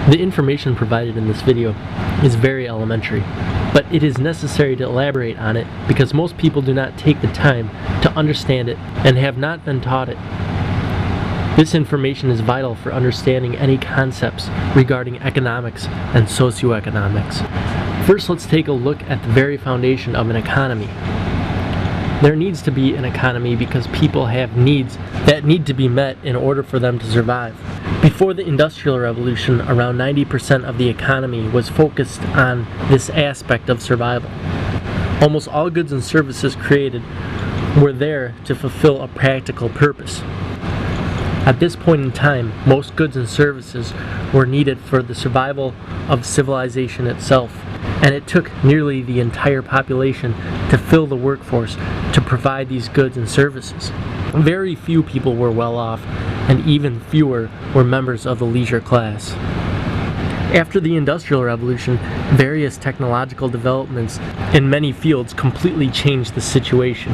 The information provided in this video is very elementary, but it is necessary to elaborate on it because most people do not take the time to understand it and have not been taught it. This information is vital for understanding any concepts regarding economics and socioeconomics. First, let's take a look at the very foundation of an economy. There needs to be an economy because people have needs that need to be met in order for them to survive. Before the Industrial Revolution, around 90% of the economy was focused on this aspect of survival. Almost all goods and services created were there to fulfill a practical purpose. At this point in time, most goods and services were needed for the survival of civilization itself, and it took nearly the entire population to fill the workforce to provide these goods and services. Very few people were well off, and even fewer were members of the leisure class. After the Industrial Revolution, various technological developments in many fields completely changed the situation.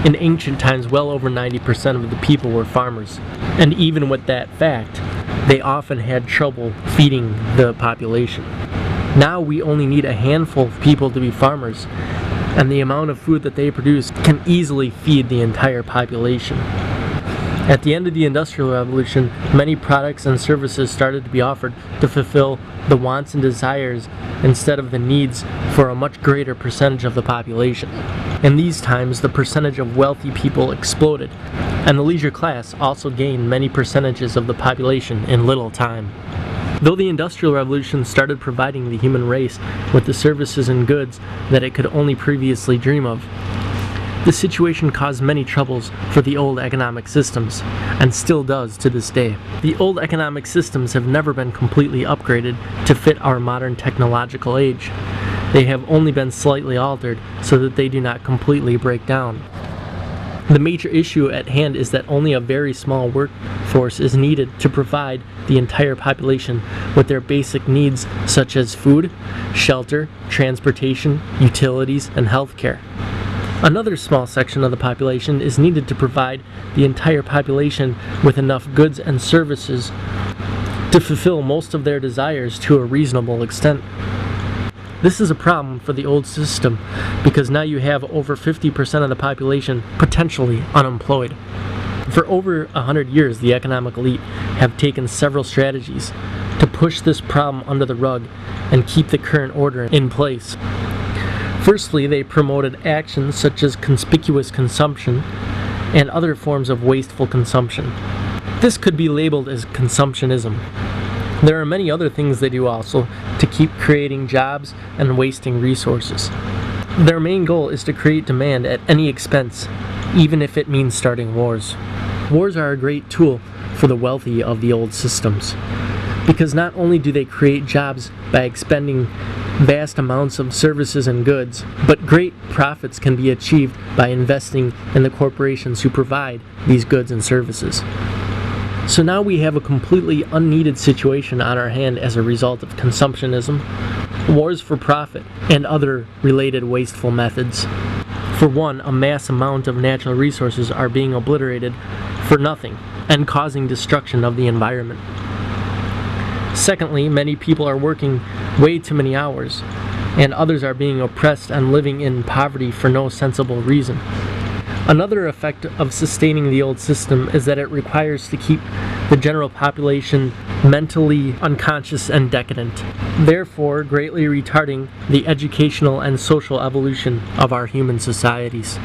In ancient times, well over 90% of the people were farmers, and even with that fact, they often had trouble feeding the population. Now we only need a handful of people to be farmers, and the amount of food that they produce can easily feed the entire population. At the end of the Industrial Revolution, many products and services started to be offered to fulfill the wants and desires instead of the needs for a much greater percentage of the population. In these times, the percentage of wealthy people exploded, and the leisure class also gained many percentages of the population in little time. Though the Industrial Revolution started providing the human race with the services and goods that it could only previously dream of, the situation caused many troubles for the old economic systems, and still does to this day. The old economic systems have never been completely upgraded to fit our modern technological age. They have only been slightly altered so that they do not completely break down. The major issue at hand is that only a very small workforce is needed to provide the entire population with their basic needs such as food, shelter, transportation, utilities, and healthcare. Another small section of the population is needed to provide the entire population with enough goods and services to fulfill most of their desires to a reasonable extent. This is a problem for the old system because now you have over 50% of the population potentially unemployed. For over 100 years, the economic elite have taken several strategies to push this problem under the rug and keep the current order in place. Firstly, they promoted actions such as conspicuous consumption and other forms of wasteful consumption. This could be labeled as consumptionism. There are many other things they do also to keep creating jobs and wasting resources. Their main goal is to create demand at any expense, even if it means starting wars. Wars are a great tool for the wealthy of the old systems, because not only do they create jobs by expending vast amounts of services and goods, but great profits can be achieved by investing in the corporations who provide these goods and services. So now we have a completely unneeded situation on our hand as a result of consumptionism, wars for profit, and other related wasteful methods. For one, a mass amount of natural resources are being obliterated for nothing and causing destruction of the environment. Secondly, many people are working way too many hours, and others are being oppressed and living in poverty for no sensible reason. Another effect of sustaining the old system is that it requires to keep the general population mentally unconscious and decadent, therefore greatly retarding the educational and social evolution of our human societies.